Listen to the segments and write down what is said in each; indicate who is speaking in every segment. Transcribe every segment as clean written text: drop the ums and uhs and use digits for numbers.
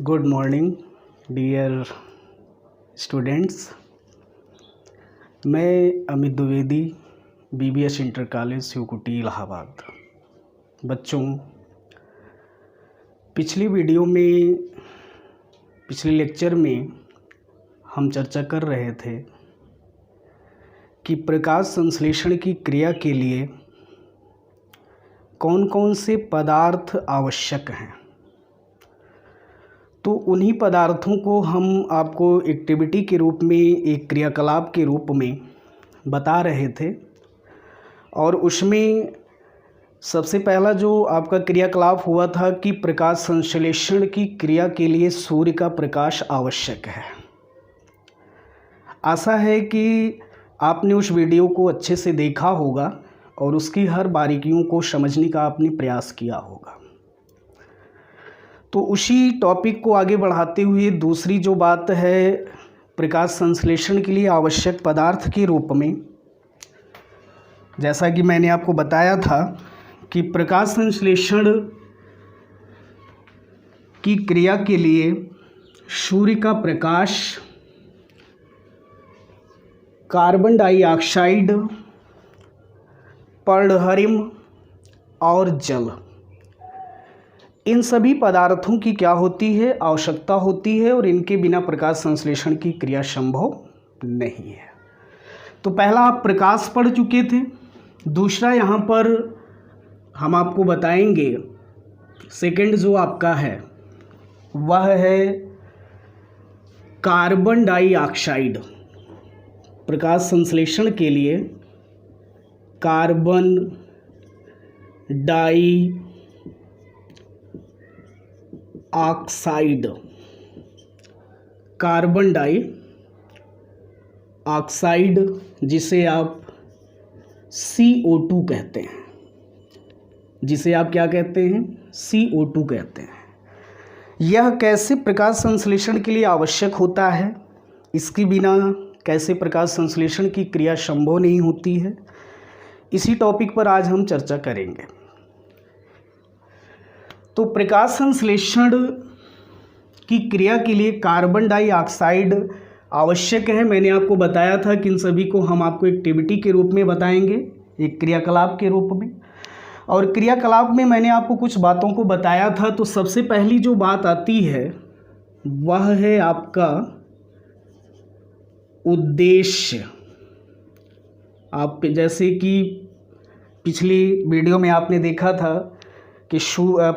Speaker 1: Good morning dear students. मैं Amit Dwivedi, BBS inter college Shivkuti Allahabad. बच्चों, पिछली लेक्चर में हम चर्चा कर रहे थे कि प्रकाश संश्लेषण की क्रिया के लिए कौन कौन से पदार्थ आवश्यक हैं। तो उन्हीं पदार्थों को हम आपको एक्टिविटी के रूप में, एक क्रियाकलाप के रूप में बता रहे थे। और उसमें सबसे पहला जो आपका क्रियाकलाप हुआ था कि प्रकाश संश्लेषण की क्रिया के लिए सूर्य का प्रकाश आवश्यक है। आशा है कि आपने उस वीडियो को अच्छे से देखा होगा और उसकी हर बारीकियों को समझने का आपने प्रयास किया होगा। तो उसी टॉपिक को आगे बढ़ाते हुए दूसरी जो बात है, प्रकाश संश्लेषण के लिए आवश्यक पदार्थ के रूप में, जैसा कि मैंने आपको बताया था कि प्रकाश संश्लेषण की क्रिया के लिए सूर्य का प्रकाश, कार्बन डाइऑक्साइड, पर्णहरिम और जल, इन सभी पदार्थों की क्या होती है, आवश्यकता होती है। और इनके बिना प्रकाश संश्लेषण की क्रिया संभव नहीं है। तो पहला आप प्रकाश पढ़ चुके थे। दूसरा यहाँ पर हम आपको बताएंगे, सेकंड जो आपका है वह है कार्बन डाइऑक्साइड। प्रकाश संश्लेषण के लिए कार्बन डाइऑक्साइड, कार्बन डाइऑक्साइड जिसे आप CO2 कहते हैं, जिसे आप क्या कहते हैं, CO2 कहते हैं। यह कैसे प्रकाश संश्लेषण के लिए आवश्यक होता है, इसके बिना कैसे प्रकाश संश्लेषण की क्रिया संभव नहीं होती है, इसी टॉपिक पर आज हम चर्चा करेंगे। तो प्रकाश संश्लेषण की क्रिया के लिए कार्बन डाइऑक्साइड आवश्यक है। मैंने आपको बताया था कि इन सभी को हम आपको एक्टिविटी के रूप में बताएंगे, एक क्रियाकलाप के रूप में। और क्रियाकलाप में मैंने आपको कुछ बातों को बताया था। तो सबसे पहली जो बात आती है वह है आपका उद्देश्य। आप जैसे कि पिछली वीडियो में आपने देखा था कि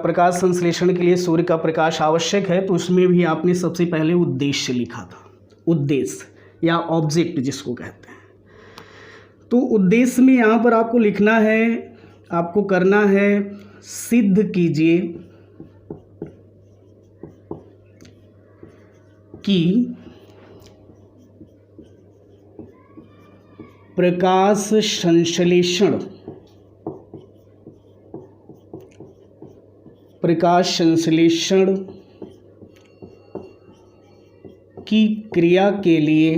Speaker 1: प्रकाश संश्लेषण के लिए सूर्य का प्रकाश आवश्यक है, तो उसमें भी आपने सबसे पहले उद्देश्य लिखा था। उद्देश्य या ऑब्जेक्ट जिसको कहते हैं। तो उद्देश्य में यहाँ पर आपको लिखना है, आपको करना है, सिद्ध कीजिए कि प्रकाश संश्लेषण की क्रिया के लिए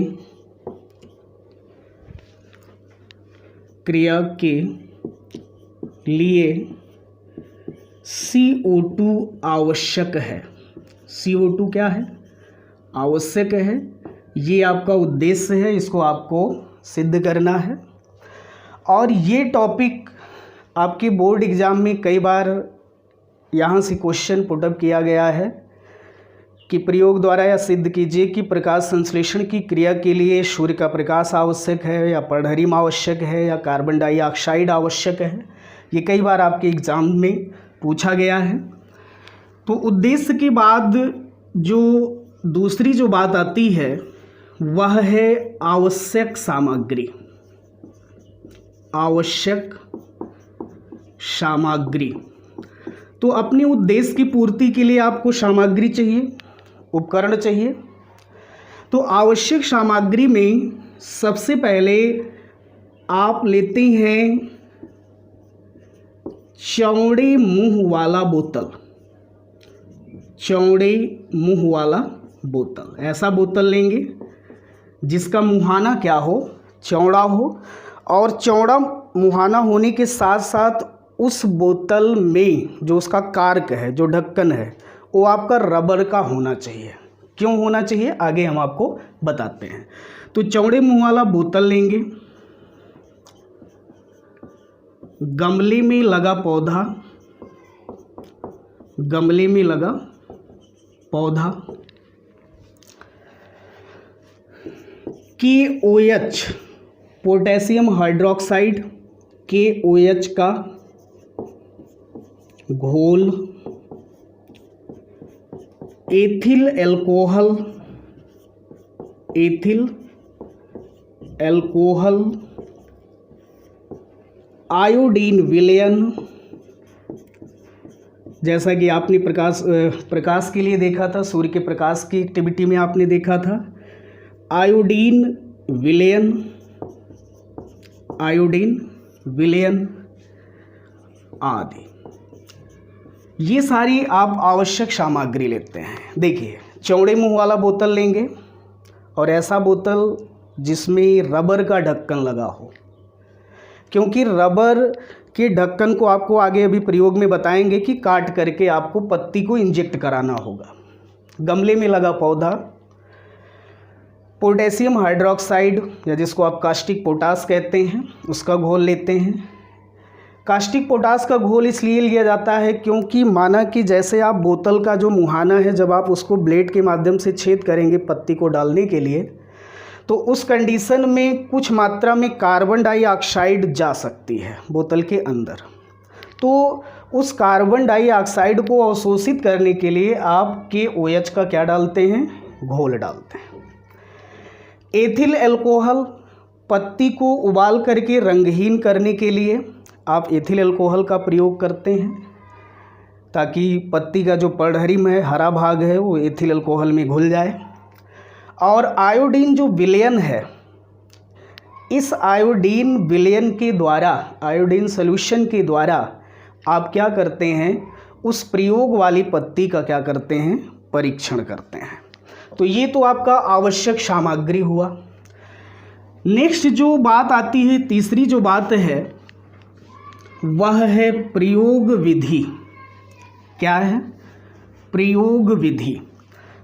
Speaker 1: CO2 आवश्यक है। CO2 क्या है, आवश्यक है। ये आपका उद्देश्य है, इसको आपको सिद्ध करना है। और ये टॉपिक आपके बोर्ड एग्ज़ाम में कई बार यहाँ से क्वेश्चन पुटअप किया गया है कि प्रयोग द्वारा या सिद्ध कीजिए कि प्रकाश संश्लेषण की क्रिया के लिए सूर्य का प्रकाश आवश्यक है, या पर्णहरिम आवश्यक है, या कार्बन डाइऑक्साइड आवश्यक है। ये कई बार आपके एग्ज़ाम में पूछा गया है। तो उद्देश्य के बाद जो दूसरी जो बात आती है वह है आवश्यक सामग्री। आवश्यक सामग्री, तो अपने उद्देश्य की पूर्ति के लिए आपको सामग्री चाहिए, उपकरण चाहिए। तो आवश्यक सामग्री में सबसे पहले आप लेते हैं चौड़े मुंह वाला बोतल। चौड़े मुंह वाला बोतल, ऐसा बोतल लेंगे जिसका मुहाना क्या हो, चौड़ा हो। और चौड़ा मुहाना होने के साथ साथ उस बोतल में जो उसका कार्क है, जो ढक्कन है, वो आपका रबर का होना चाहिए। क्यों होना चाहिए आगे हम आपको बताते हैं। तो चौड़े मुंह वाला बोतल लेंगे, गमले में लगा पौधा, गमले में लगा पौधा, KOH पोटेशियम हाइड्रोक्साइड, KOH का घोल, ethyl alcohol, ethyl alcohol, iodine विलयन, जैसा कि आपने प्रकाश के लिए देखा था, सूर्य के प्रकाश की एक्टिविटी में आपने देखा था, आयोडीन विलयन, आयोडीन विलयन आदि। ये सारी आप आवश्यक सामग्री लेते हैं। देखिए, चौड़े मुंह वाला बोतल लेंगे और ऐसा बोतल जिसमें रबर का ढक्कन लगा हो, क्योंकि रबर के ढक्कन को आपको आगे अभी प्रयोग में बताएंगे कि काट करके आपको पत्ती को इंजेक्ट कराना होगा। गमले में लगा पौधा, पोटेशियम हाइड्रोक्साइड या जिसको आप कास्टिक पोटास कहते हैं, उसका घोल लेते हैं। कास्टिक पोटास का घोल इसलिए लिया जाता है क्योंकि माना कि जैसे आप बोतल का जो मुहाना है, जब आप उसको ब्लेड के माध्यम से छेद करेंगे पत्ती को डालने के लिए, तो उस कंडीशन में कुछ मात्रा में कार्बन डाइऑक्साइड जा सकती है बोतल के अंदर। तो उस कार्बन डाइऑक्साइड को अवशोषित करने के लिए आप KOH का क्या डालते हैं, घोल डालते हैं। एथिल एल्कोहल, पत्ती को उबाल करके रंगहीन करने के लिए आप एथिल एल्कोहल का प्रयोग करते हैं, ताकि पत्ती का जो पड़हरिम है, हरा भाग है, वो एथिल एल्कोहल में घुल जाए। और आयोडीन जो विलयन है, इस आयोडीन विलयन के द्वारा, आयोडीन सॉल्यूशन के द्वारा आप क्या करते हैं, उस प्रयोग वाली पत्ती का क्या करते हैं, परीक्षण करते हैं। तो ये तो आपका आवश्यक सामग्री हुआ। नेक्स्ट जो बात आती है, तीसरी जो बात है वह है प्रयोग विधि। क्या है? प्रयोग विधि।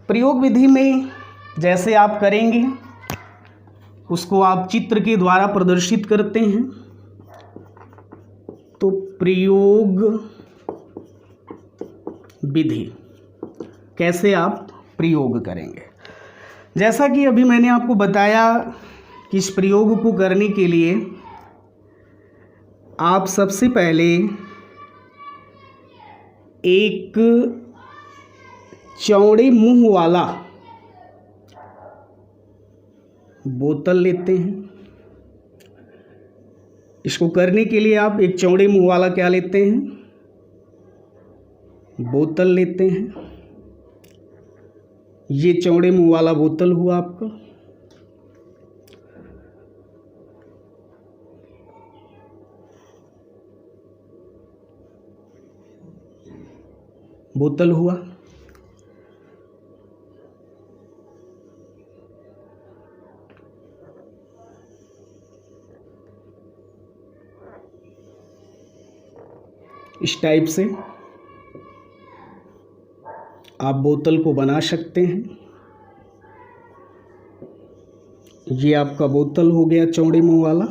Speaker 1: प्रयोग विधि में जैसे आप करेंगे उसको आप चित्र के द्वारा प्रदर्शित करते हैं। तो प्रयोग विधि कैसे आप प्रयोग करेंगे, जैसा कि अभी मैंने आपको बताया कि इस प्रयोग को करने के लिए आप सबसे पहले एक चौड़े मुंह वाला बोतल लेते हैं। इसको करने के लिए आप एक चौड़े मुंह वाला क्या लेते हैं, बोतल लेते हैं। ये चौड़े मुंह वाला बोतल हुआ आपका। बोतल हुआ। इस टाइप से आप बोतल को बना सकते हैं। ये आपका बोतल हो गया चौड़े मुंह वाला।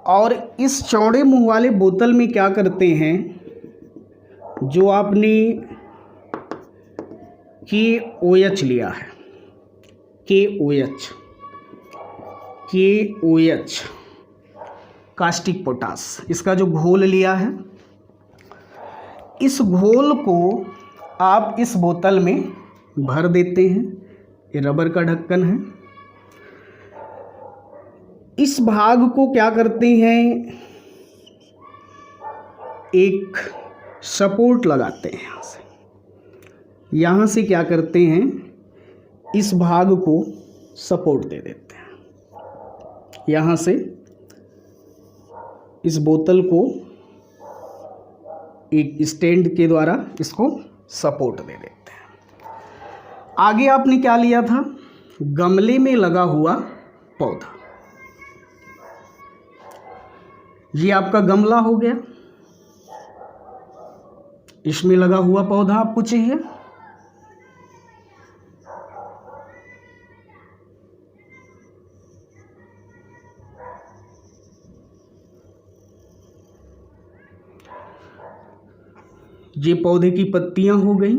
Speaker 1: और इस चौड़े मुंह वाले बोतल में क्या करते हैं, जो आपने KOH लिया है, KOH कास्टिक पोटास, इसका जो घोल लिया है, इस घोल को आप इस बोतल में भर देते हैं। ये रबर का ढक्कन है। इस भाग को क्या करते हैं, एक सपोर्ट लगाते हैं। यहाँ से क्या करते हैं, इस भाग को सपोर्ट दे देते हैं। यहाँ से इस बोतल को एक स्टैंड के द्वारा इसको सपोर्ट दे देते हैं। आगे आपने क्या लिया था, गमले में लगा हुआ पौधा। ये आपका गमला हो गया। इसमें लगा हुआ पौधा आपको चाहिए। ये पौधे की पत्तियां हो गई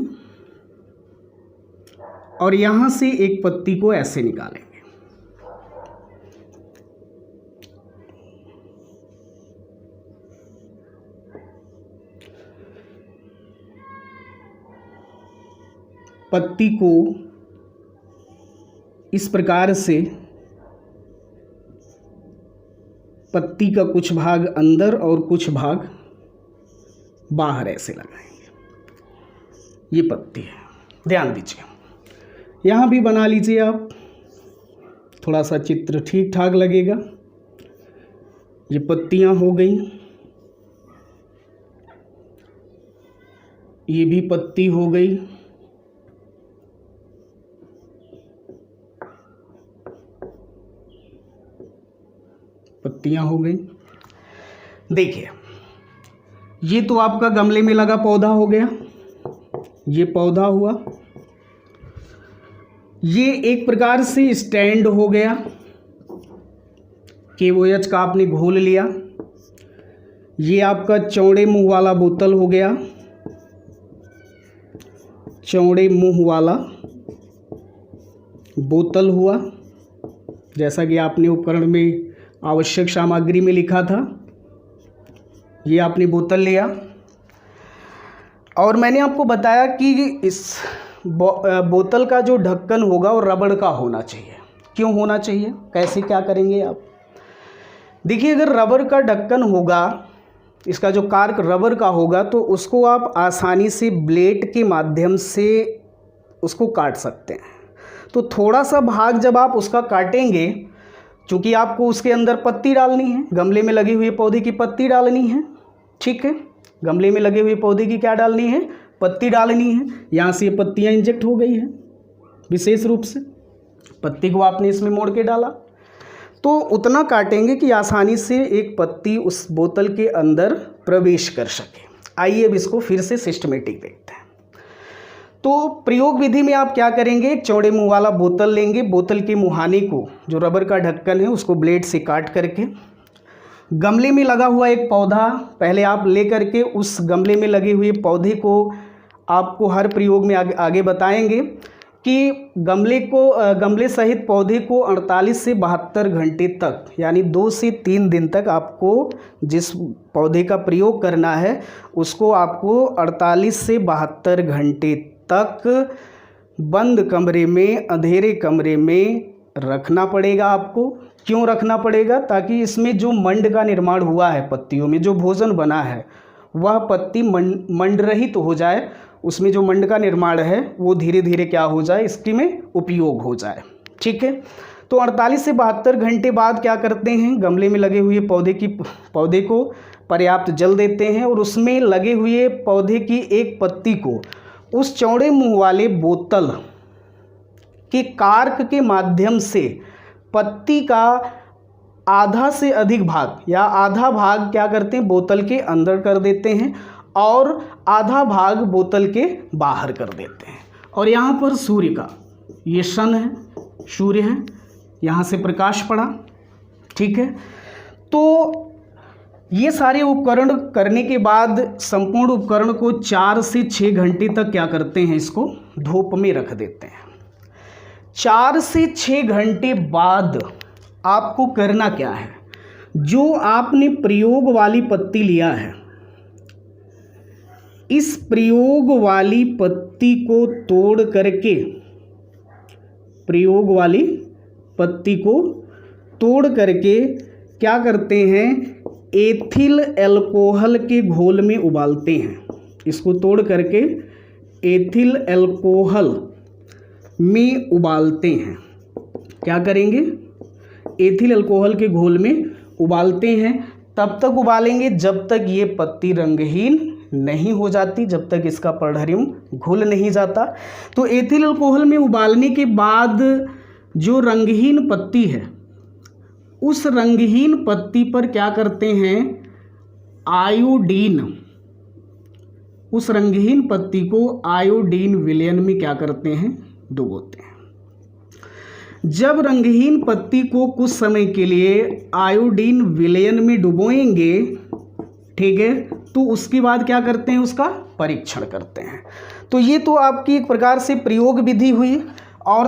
Speaker 1: और यहां से एक पत्ती को ऐसे निकालेंगे। पत्ती को इस प्रकार से पत्ती का कुछ भाग अंदर और कुछ भाग बाहर ऐसे लगाएंगे। ये पत्ती है, ध्यान दीजिए। यहाँ भी बना लीजिए आप, थोड़ा सा चित्र ठीक ठाक लगेगा। ये पत्तियाँ हो गई, ये भी पत्ती हो गई, पत्तियां हो गई। देखिए, ये तो आपका गमले में लगा पौधा हो गया, ये पौधा हुआ। ये एक प्रकार से स्टैंड हो गया, KOH का आपने घोल लिया। ये आपका चौड़े मुंह वाला बोतल हो गया, चौड़े मुंह वाला बोतल हुआ, जैसा कि आपने उपकरण में आवश्यक सामग्री में लिखा था। ये आपने बोतल लिया और मैंने आपको बताया कि इस बोतल का जो ढक्कन होगा वो रबड़ का होना चाहिए। क्यों होना चाहिए, कैसे क्या करेंगे आप? देखिए, अगर रबर का ढक्कन होगा, इसका जो कार्क रबर का होगा, तो उसको आप आसानी से ब्लेड के माध्यम से उसको काट सकते हैं। तो थोड़ा सा भाग जब आप उसका काटेंगे, चूँकि आपको उसके अंदर पत्ती डालनी है, गमले में लगे हुए पौधे की पत्ती डालनी है, ठीक है। गमले में लगे हुए पौधे की क्या डालनी है, पत्ती डालनी है। यहाँ से ये पत्तियाँ इंजेक्ट हो गई हैं, विशेष रूप से पत्ती को आपने इसमें मोड़ के डाला, तो उतना काटेंगे कि आसानी से एक पत्ती उस बोतल के अंदर प्रवेश कर सके। आइए अब इसको फिर से सिस्टमेटिक देखते हैं। तो प्रयोग विधि में आप क्या करेंगे, एक चौड़े मुंह वाला बोतल लेंगे, बोतल के मुहाने को, जो रबर का ढक्कन है, उसको ब्लेड से काट करके गमले में लगा हुआ एक पौधा पहले आप ले करके उस गमले में लगे हुए पौधे को आपको हर प्रयोग में आगे बताएंगे कि गमले सहित पौधे को 48 से 72 घंटे तक, यानी 2 से 3 दिन तक आपको जिस पौधे का प्रयोग करना है उसको आपको 48 से 72 घंटे तक बंद कमरे में, अंधेरे कमरे में रखना पड़ेगा आपको। क्यों रखना पड़ेगा? ताकि इसमें जो मंड का निर्माण हुआ है, पत्तियों में जो भोजन बना है, वह पत्ती मंड रहित हो जाए, उसमें जो मंड का निर्माण है वो धीरे धीरे क्या हो जाए, इसकी में उपयोग हो जाए, ठीक है। तो 48 से 72 घंटे बाद क्या करते हैं, गमले में लगे हुए पौधे को पर्याप्त जल देते हैं और उसमें लगे हुए पौधे की एक पत्ती को उस चौड़े मुंह वाले बोतल के कार्क के माध्यम से पत्ती का आधा से अधिक भाग या आधा भाग क्या करते हैं, बोतल के अंदर कर देते हैं और आधा भाग बोतल के बाहर कर देते हैं। और यहाँ पर सूर्य का, ये सन है, सूर्य है, यहाँ से प्रकाश पड़ा, ठीक है। तो ये सारे उपकरण करने के बाद संपूर्ण उपकरण को 4 से 6 घंटे तक क्या करते हैं, इसको धूप में रख देते हैं। 4 से 6 घंटे बाद आपको करना क्या है, जो आपने प्रयोग वाली पत्ती लिया है, इस प्रयोग वाली पत्ती को तोड़ करके, प्रयोग वाली पत्ती को तोड़ करके क्या करते हैं, एथिल एल्कोहल के घोल में उबालते हैं। इसको तोड़ करके एथिल एल्कोहल में उबालते हैं। क्या करेंगे, एथिल एल्कोहल के घोल में उबालते हैं। तब तक उबालेंगे जब तक ये पत्ती रंगहीन नहीं हो जाती, जब तक इसका पर्णहरिम घुल नहीं जाता। तो एथिल अल्कोहल में उबालने के बाद जो रंगहीन पत्ती है, उस रंगहीन पत्ती पर क्या करते हैं, आयोडीन उस रंगहीन पत्ती को आयोडीन विलयन में क्या करते हैं, डुबोते हैं। जब रंगहीन पत्ती को कुछ समय के लिए आयोडीन विलयन में डुबोएंगे, ठीक है, तो उसके बाद क्या करते हैं, उसका परीक्षण करते हैं। तो ये तो आपकी एक प्रकार से प्रयोग विधि हुई। और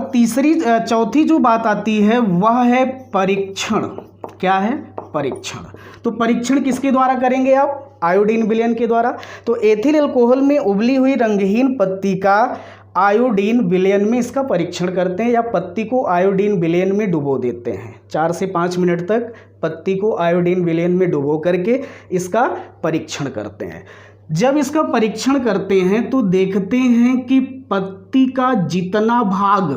Speaker 1: चौथी जो बात आती है वह है परीक्षण। क्या है, परीक्षण। तो परीक्षण किसके द्वारा करेंगे आप, आयोडीन विलयन के द्वारा। तो एथिल अल्कोहल में उबली हुई रंगहीन पत्ती का आयोडीन विलयन में इसका परीक्षण करते हैं, या पत्ती को आयोडीन विलयन में डुबो देते हैं। 4 से 5 मिनट तक पत्ती को आयोडीन विलयन में डुबो करके इसका परीक्षण करते हैं। जब इसका परीक्षण करते हैं तो देखते हैं कि पत्ती का जितना भाग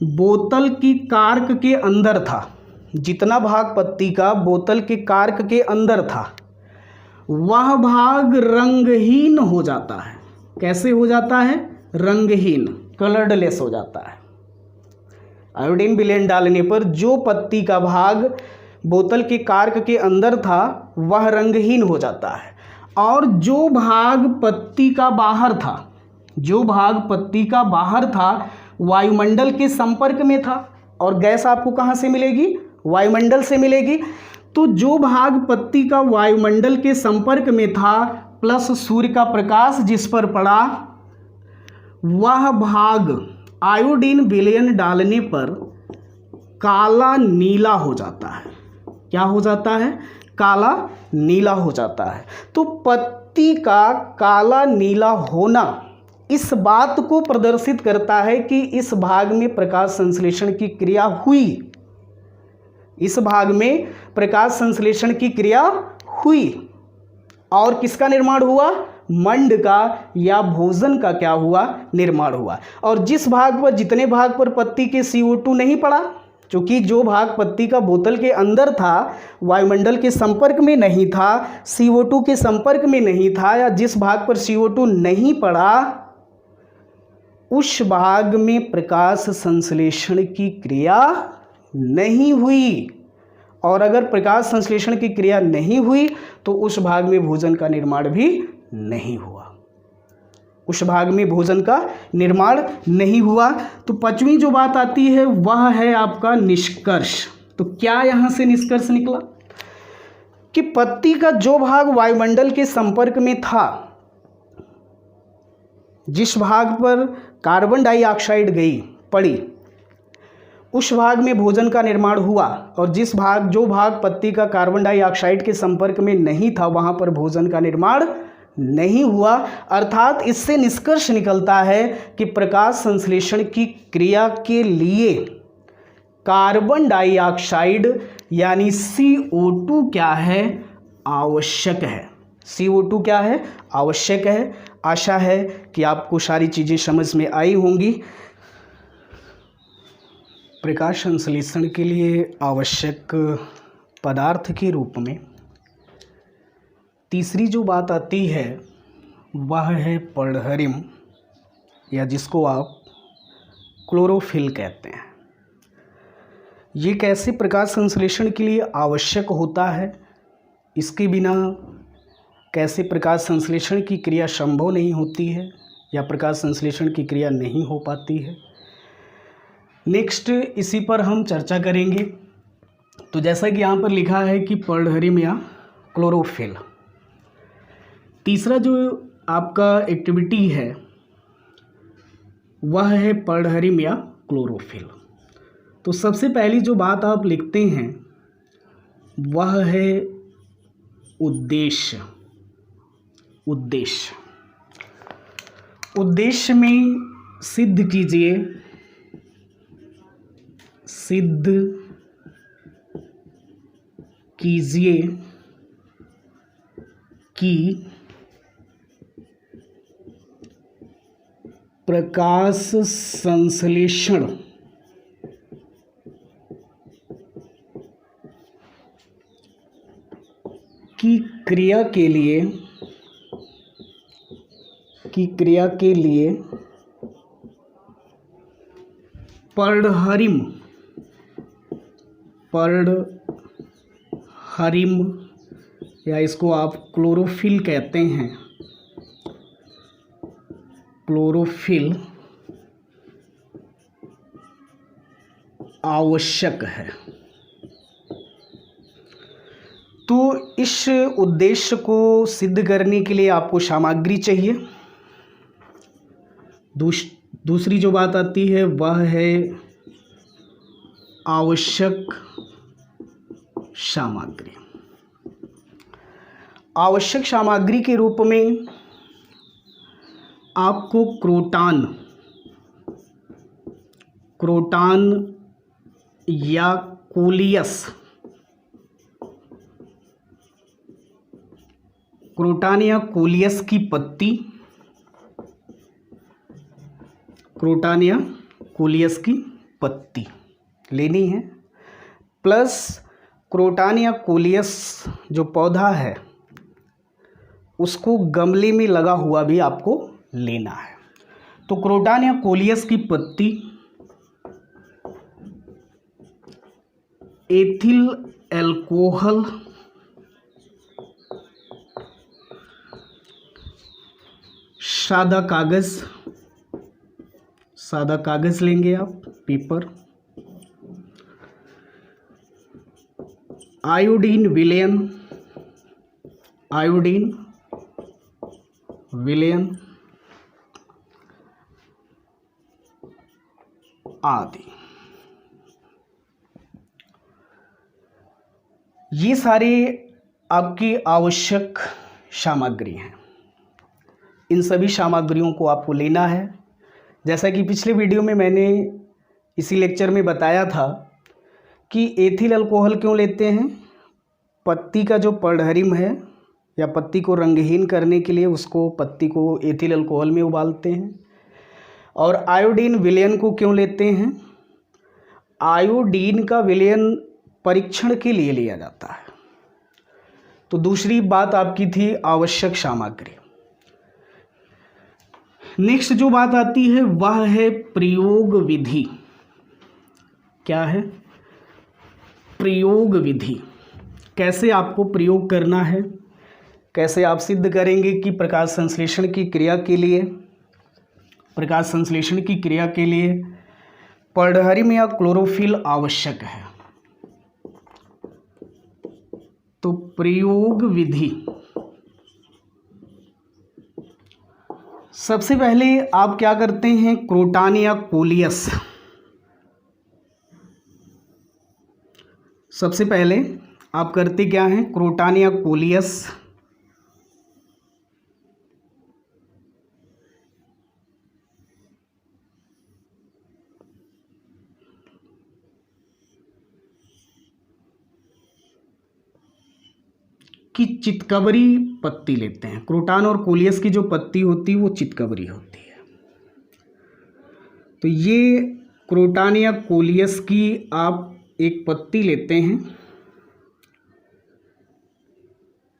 Speaker 1: बोतल की कार्क के अंदर था, जितना भाग पत्ती का बोतल के कार्क के अंदर था, वह भाग रंगहीन हो जाता है। कैसे हो जाता है, रंगहीन, कलरलेस हो जाता है। आयोडीन विलयन डालने पर जो पत्ती का भाग बोतल के कार्क के अंदर था वह रंगहीन हो जाता है, और जो भाग पत्ती का बाहर था वायुमंडल के संपर्क में था। और गैस आपको कहाँ से मिलेगी, वायुमंडल से मिलेगी। तो जो भाग पत्ती का वायुमंडल के संपर्क में था प्लस सूर्य का प्रकाश जिस पर पड़ा, वह भाग आयोडीन विलयन डालने पर काला नीला हो जाता है। क्या हो जाता है, काला नीला हो जाता है। तो पत्ती का काला नीला होना इस बात को प्रदर्शित करता है कि इस भाग में प्रकाश संश्लेषण की क्रिया हुई। इस भाग में प्रकाश संश्लेषण की क्रिया हुई और किसका निर्माण हुआ, मंड का या भोजन का क्या हुआ, निर्माण हुआ। और जिस भाग पर, जितने भाग पर पत्ती के CO2 नहीं पड़ा, क्योंकि जो भाग पत्ती का बोतल के अंदर था, वायुमंडल के संपर्क में नहीं था, CO2 के संपर्क में नहीं था, या जिस भाग पर CO2 नहीं पड़ा, उस भाग में प्रकाश संश्लेषण की क्रिया नहीं हुई। और अगर प्रकाश संश्लेषण की क्रिया नहीं हुई तो उस भाग में भोजन का निर्माण भी नहीं हुआ, उस भाग में भोजन का निर्माण नहीं हुआ। तो 5वीं जो बात आती है वह है आपका निष्कर्ष। तो क्या यहाँ से निष्कर्ष निकला कि पत्ती का जो भाग वायुमंडल के संपर्क में था, जिस भाग पर कार्बन डाइऑक्साइड पड़ी, उस भाग में भोजन का निर्माण हुआ, और जो भाग पत्ती का कार्बन डाइऑक्साइड के संपर्क में नहीं था वहाँ पर भोजन का निर्माण नहीं हुआ। अर्थात इससे निष्कर्ष निकलता है कि प्रकाश संश्लेषण की क्रिया के लिए कार्बन डाइऑक्साइड यानी CO2 क्या है, आवश्यक है। CO2 क्या है, आवश्यक है। आशा है कि आपको सारी चीज़ें समझ में आई होंगी। प्रकाश संश्लेषण के लिए आवश्यक पदार्थ के रूप में तीसरी जो बात आती है वह है पर्णहरिम, या जिसको आप क्लोरोफिल कहते हैं। ये कैसे प्रकाश संश्लेषण के लिए आवश्यक होता है, इसके बिना कैसे प्रकाश संश्लेषण की क्रिया संभव नहीं होती है या प्रकाश संश्लेषण की क्रिया नहीं हो पाती है, नेक्स्ट इसी पर हम चर्चा करेंगे। तो जैसा कि यहाँ पर लिखा है कि पर्णहरिम या क्लोरोफिल। तीसरा जो आपका एक्टिविटी है वह है पर्णहरिम या क्लोरोफिल। तो सबसे पहली जो बात आप लिखते हैं वह है उद्देश्य। उद्देश्य में सिद्ध कीजिए कि प्रकाश संश्लेषण की क्रिया के लिए पर्णहरिम पर्ड हरिम, या इसको आप क्लोरोफिल कहते हैं, क्लोरोफिल आवश्यक है। तो इस उद्देश्य को सिद्ध करने के लिए आपको सामग्री चाहिए। दूसरी जो बात आती है वह है आवश्यक सामग्री। आवश्यक सामग्री के रूप में आपको क्रोटान या कोलियस, क्रोटान या कोलियस की पत्ती, क्रोटान या कोलियस की पत्ती लेनी है, प्लस क्रोटान या कोलियस जो पौधा है उसको गमले में लगा हुआ भी आपको लेना है। तो क्रोटान या कोलियस की पत्ती, एथिल अल्कोहल, सादा कागज लेंगे आप, पेपर, आयोडीन विलयन आदि। ये सारे आपकी आवश्यक सामग्री हैं। इन सभी सामग्रियों को आपको लेना है। जैसा कि पिछले वीडियो में मैंने इसी लेक्चर में बताया था कि एथिल अल्कोहल क्यों लेते हैं। पत्ती का जो पर्डहरिम है या पत्ती को रंगहीन करने के लिए उसको, पत्ती को एथिल अल्कोहल में उबालते हैं। और आयोडीन विलयन को क्यों लेते हैं? आयोडीन का विलयन परीक्षण के लिए लिया जाता है। तो दूसरी बात आपकी थी आवश्यक सामग्री। नेक्स्ट जो बात आती है वह है प्रयोग विधि। क्या है? प्रयोग विधि। कैसे आपको प्रयोग करना है, कैसे आप सिद्ध करेंगे कि प्रकाश संश्लेषण की क्रिया के लिए पर्डहरिम या क्लोरोफिल आवश्यक है। तो प्रयोग विधि, सबसे पहले आप क्या करते हैं, क्रोटान या कोलियस, सबसे पहले आप करते क्या हैं, क्रोटान या कोलियस की चितकबरी पत्ती लेते हैं। क्रोटान और कोलियस की जो पत्ती होती है वो चितकबरी होती है। तो ये क्रोटान या कोलियस की आप एक पत्ती लेते हैं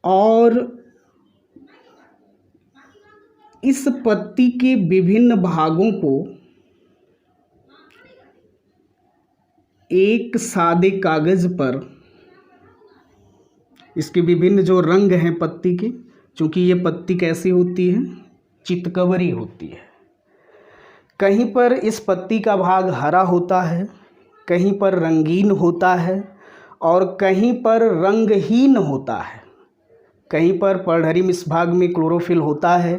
Speaker 1: और इस पत्ती के विभिन्न भागों को एक सादे कागज पर, इसके विभिन्न जो रंग हैं पत्ती के, क्योंकि ये पत्ती कैसी होती है, चितकबरी होती है। कहीं पर इस पत्ती का भाग हरा होता है, कहीं पर रंगीन होता है और कहीं पर रंगहीन होता है। कहीं पर पर्डहरिम इस भाग में क्लोरोफिल होता है,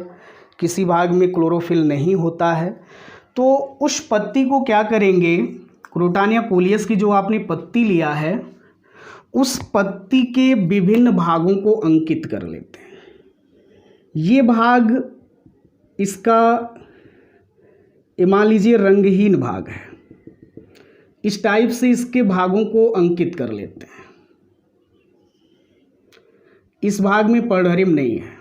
Speaker 1: किसी भाग में क्लोरोफिल नहीं होता है। तो उस पत्ती को क्या करेंगे, क्रोटान या कोलियस की जो आपने पत्ती लिया है उस पत्ती के विभिन्न भागों को अंकित कर लेते हैं। ये भाग इसका मान लीजिए रंगहीन भाग है, इस टाइप से इसके भागों को अंकित कर लेते हैं। इस भाग में पर्डहरिम नहीं है,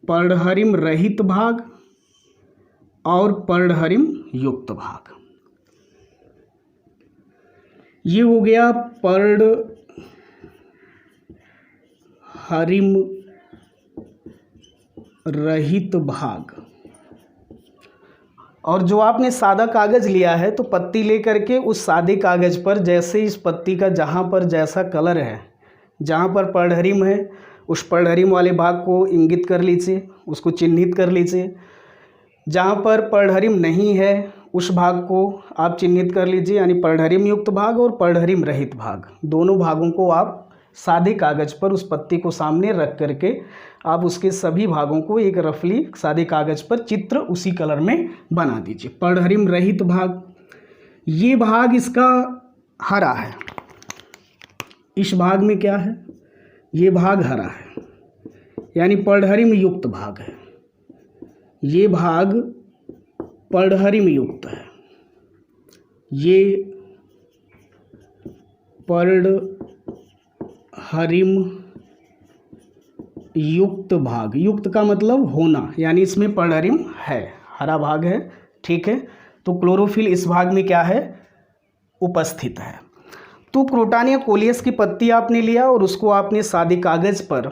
Speaker 1: पर्डहरिम रहित भाग और पर्डहरिम युक्त भाग। ये हो गया पर्डहरिम रहित भाग। और जो आपने सादा कागज़ लिया है तो पत्ती ले करके उस सादे कागज़ पर जैसे इस पत्ती का जहाँ पर जैसा कलर है, जहाँ पर पर्णहरिम है उस पर्णहरिम वाले भाग को इंगित कर लीजिए, उसको चिन्हित कर लीजिए। जहाँ पर पर्णहरिम नहीं है उस भाग को आप चिन्हित कर लीजिए, यानी पर्णहरिम युक्त भाग और पर्णहरिम रहित भाग, दोनों भागों को आप सादे कागज़ पर उस पत्ती को सामने रख करके आप उसके सभी भागों को एक रफली सादे कागज़ पर चित्र उसी कलर में बना दीजिए। पर्णहरिम रहित भाग, ये भाग इसका हरा है, इस भाग में क्या है, ये भाग हरा है, यानी पर्णहरिम युक्त भाग है, ये भाग पर्णहरिम युक्त है, ये पर्णहरिम युक्त भाग, युक्त का मतलब होना, यानी इसमें पर्णहरिम है, हरा भाग है। ठीक है, तो क्लोरोफिल इस भाग में क्या है, उपस्थित है। तो क्रोटानिया कोलियस की पत्ती आपने लिया और उसको आपने सादे कागज़ पर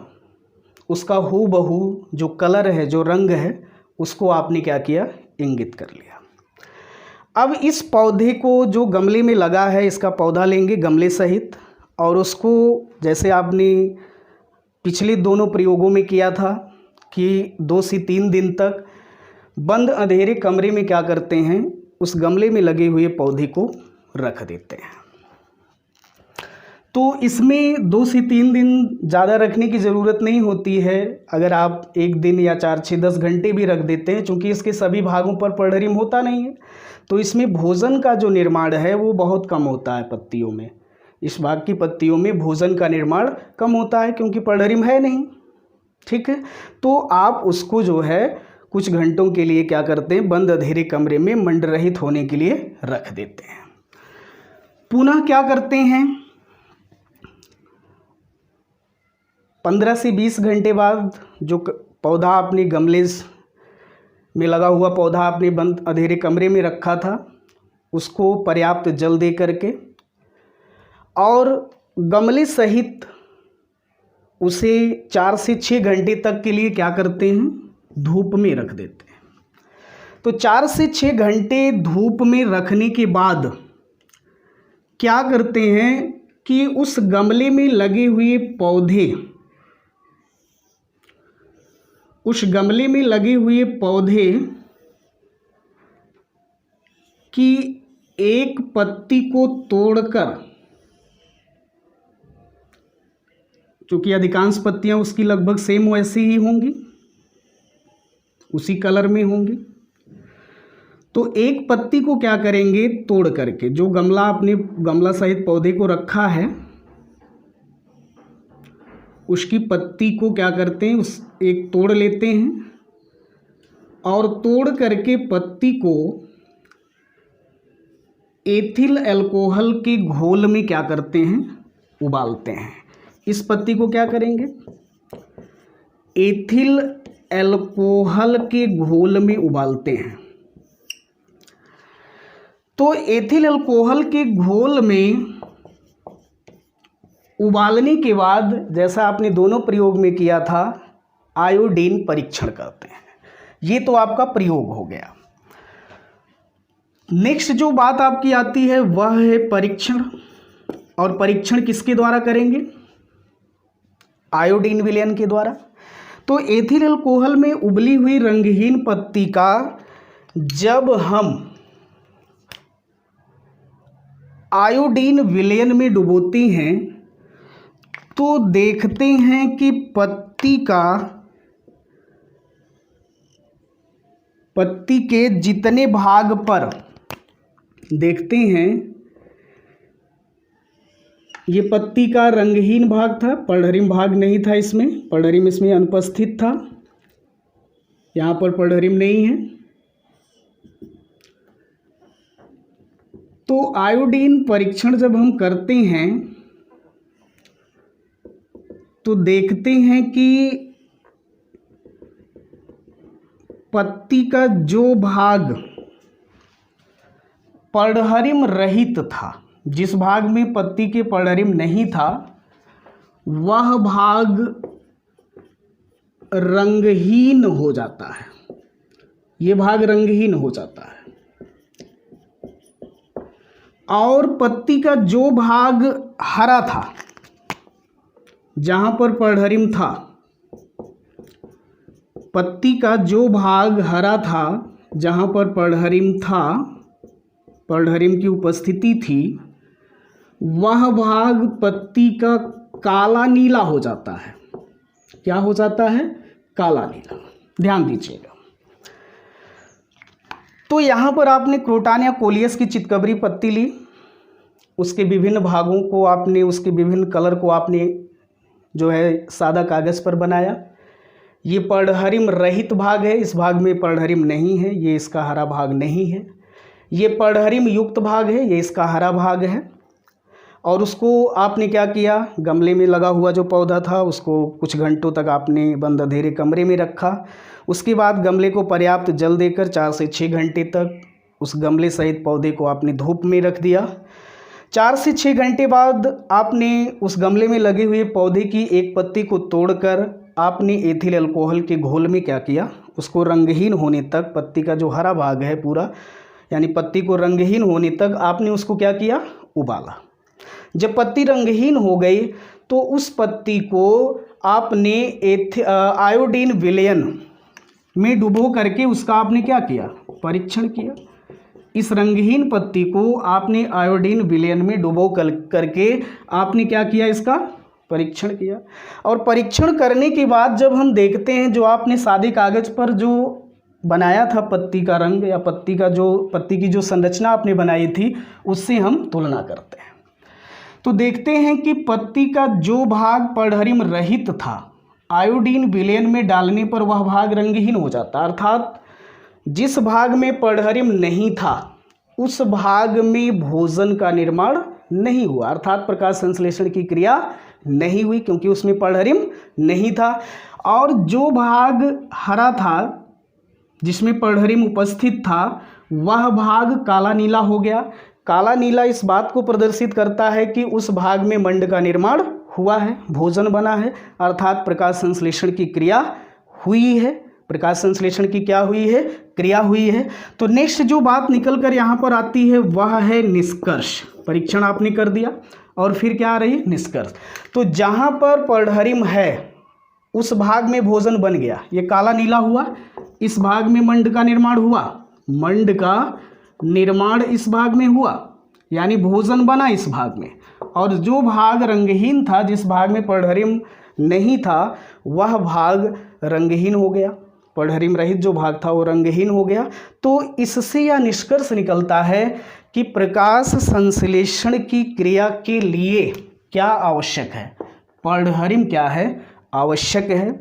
Speaker 1: उसका हूबहू जो कलर है, जो रंग है, उसको आपने क्या किया, इंगित कर लिया। अब इस पौधे को जो गमले में लगा है, इसका पौधा लेंगे गमले सहित और उसको जैसे आपने पिछले दोनों प्रयोगों में किया था कि 2 से 3 दिन तक बंद अंधेरे कमरे में क्या करते हैं, उस गमले में लगे हुए पौधे को रख देते हैं। तो इसमें 2 से 3 दिन ज़्यादा रखने की ज़रूरत नहीं होती है, अगर आप 1 दिन या 4, 6, 10 घंटे भी रख देते हैं, चूँकि इसके सभी भागों पर पर्णहरिम होता नहीं है तो इसमें भोजन का जो निर्माण है वो बहुत कम होता है पत्तियों में। इस भाग की पत्तियों में भोजन का निर्माण कम होता है क्योंकि पर्णहरिम है नहीं। ठीक है, तो आप उसको जो है कुछ घंटों के लिए क्या करते हैं, बंद अंधेरे कमरे में मंडरहित होने के लिए रख देते हैं। पुनः क्या करते हैं, 15 से 20 घंटे बाद जो पौधा आपने गमले में लगा हुआ पौधा आपने बंद अंधेरे कमरे में रखा था, उसको पर्याप्त जल दे करके और गमले सहित उसे 4 से 6 घंटे तक के लिए क्या करते हैं, धूप में रख देते हैं। तो 4 से 6 घंटे धूप में रखने के बाद क्या करते हैं कि उस गमले में लगे हुए पौधे, उस गमले में लगे हुए पौधे की एक पत्ती को तोड़कर, क्योंकि अधिकांश पत्तियां उसकी लगभग सेम वैसी ही होंगी, उसी कलर में होंगी, तो एक पत्ती को क्या करेंगे, तोड़ करके जो गमला आपने गमला सहित पौधे को रखा है उसकी पत्ती को क्या करते हैं, उस एक तोड़ लेते हैं और तोड़ करके पत्ती को एथिल अल्कोहल के घोल में क्या करते हैं, उबालते हैं। इस पत्ती को क्या करेंगे, एथिल अल्कोहल के घोल में उबालते हैं। तो एथिल अल्कोहल के घोल में उबालने के बाद, जैसा आपने दोनों प्रयोग में किया था, आयोडीन परीक्षण करते हैं। ये तो आपका प्रयोग हो गया। नेक्स्ट जो बात आपकी आती है वह है परीक्षण, और परीक्षण किसके द्वारा करेंगे, आयोडीन विलयन के द्वारा। तो एथिल अल्कोहल में उबली हुई रंगहीन पत्ती का जब हम आयोडीन विलयन में डुबोते हैं तो देखते हैं कि पत्ती के जितने भाग पर देखते हैं, ये पत्ती का रंगहीन भाग था, पर्णहरिम भाग नहीं था इसमें, पर्णहरिम इसमें अनुपस्थित था, यहाँ पर पर्णहरिम नहीं है। तो आयोडीन परीक्षण जब हम करते हैं तो देखते हैं कि पत्ती का जो भाग पर्णहरिम रहित था, जिस भाग में पत्ती के पर्णहरिम नहीं था, वह भाग रंगहीन हो जाता है, ये भाग रंगहीन हो जाता है। और पत्ती का जो भाग हरा था, जहाँ पर पर्णहरिम था, पत्ती का जो भाग हरा था, जहाँ पर पर्णहरिम था, पर्णहरिम की उपस्थिति थी, वह भाग पत्ती का काला नीला हो जाता है। क्या हो जाता है? काला नीला। ध्यान दीजिएगा। तो यहाँ पर आपने क्रोटान या कोलियस की चितकबरी पत्ती ली, उसके विभिन्न भागों को आपने, उसके विभिन्न कलर को आपने जो है सादा कागज़ पर बनाया। ये पर्णहरिम रहित भाग है, इस भाग में पर्णहरिम नहीं है, ये इसका हरा भाग नहीं है। ये पर्णहरिम युक्त भाग है, ये इसका हरा भाग है। और उसको आपने क्या किया, गमले में लगा हुआ जो पौधा था उसको कुछ घंटों तक आपने बंद अंधेरे कमरे में रखा। उसके बाद गमले को पर्याप्त जल देकर 4 से 6 घंटे तक उस गमले सहित पौधे को आपने धूप में रख दिया। 4 से 6 घंटे बाद आपने उस गमले में लगे हुए पौधे की एक पत्ती को तोड़कर आपने एथिल अल्कोहल के घोल में क्या किया, उसको रंगहीन होने तक, पत्ती का जो हरा भाग है पूरा, यानी पत्ती को रंगहीन होने तक आपने उसको क्या किया, उबाला। जब पत्ती रंगहीन हो गई तो उस पत्ती को आपने आयोडीन विलयन में डुबो करके उसका आपने क्या किया, परीक्षण किया। इस रंगहीन पत्ती को आपने आयोडीन विलयन में डुबो करके आपने क्या किया, इसका परीक्षण किया। और परीक्षण करने के बाद जब हम देखते हैं, जो आपने सादे कागज़ पर जो बनाया था पत्ती का रंग या पत्ती की जो संरचना आपने बनाई थी, उससे हम तुलना करते हैं तो देखते हैं कि पत्ती का जो भाग पर्णहरिम रहित था, आयोडीन विलयन में डालने पर वह भाग रंगहीन हो जाता। अर्थात जिस भाग में पर्णहरिम नहीं था उस भाग में भोजन का निर्माण नहीं हुआ, अर्थात प्रकाश संश्लेषण की क्रिया नहीं हुई, क्योंकि उसमें पर्णहरिम नहीं था। और जो भाग हरा था, जिसमें पर्णहरिम उपस्थित था, वह भाग काला नीला हो गया। काला नीला इस बात को प्रदर्शित करता है कि उस भाग में मंड का निर्माण हुआ है, भोजन बना है, अर्थात प्रकाश संश्लेषण की क्रिया हुई है। प्रकाश संश्लेषण की क्या हुई है, क्रिया हुई है। तो नेक्स्ट जो बात निकल कर यहाँ पर आती है वह है निष्कर्ष। परीक्षण आपने कर दिया और फिर क्या आ रही, निष्कर्ष। तो जहाँ पर पर्णहरिम है उस भाग में भोजन बन गया, ये काला नीला हुआ, इस भाग में मंड का निर्माण हुआ, मंड का निर्माण इस भाग में हुआ, यानी भोजन बना इस भाग में। और जो भाग रंगहीन था, जिस भाग में पर्णहरिम नहीं था, वह भाग रंगहीन हो गया। पर्णहरिम रहित जो भाग था वो रंगहीन हो गया। तो इससे यह निष्कर्ष निकलता है कि प्रकाश संश्लेषण की क्रिया के लिए क्या आवश्यक है, पर्णहरिम क्या है, आवश्यक है।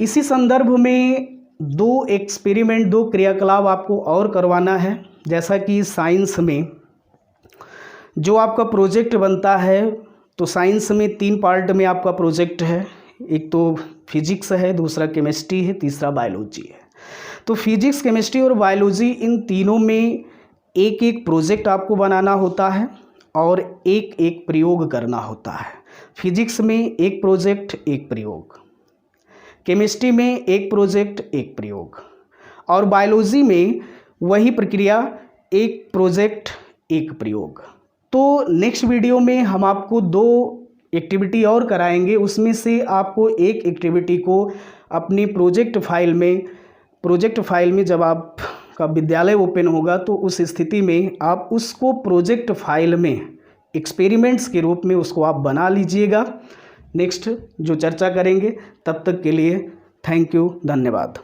Speaker 1: इसी संदर्भ में 2 एक्सपेरिमेंट, 2 क्रियाकलाप आपको और करवाना है। जैसा कि साइंस में जो आपका प्रोजेक्ट बनता है, तो साइंस में 3 पार्ट में आपका प्रोजेक्ट है। एक तो फिजिक्स है, दूसरा केमिस्ट्री है, तीसरा बायोलॉजी है। तो फिजिक्स, केमिस्ट्री और बायोलॉजी, इन तीनों में एक एक प्रोजेक्ट आपको बनाना होता है और एक एक प्रयोग करना होता है। फिजिक्स में एक प्रोजेक्ट एक प्रयोग, केमिस्ट्री में एक प्रोजेक्ट एक प्रयोग, और बायोलॉजी में वही प्रक्रिया, एक प्रोजेक्ट एक प्रयोग। तो नेक्स्ट वीडियो में हम आपको 2 एक्टिविटी और कराएंगे। उसमें से आपको एक एक्टिविटी को अपनी प्रोजेक्ट फाइल में जब आपका विद्यालय ओपन होगा तो उस स्थिति में आप उसको प्रोजेक्ट फाइल में एक्सपेरिमेंट्स के रूप में उसको आप बना लीजिएगा। नेक्स्ट जो चर्चा करेंगे, तब तक के लिए थैंक यू, धन्यवाद।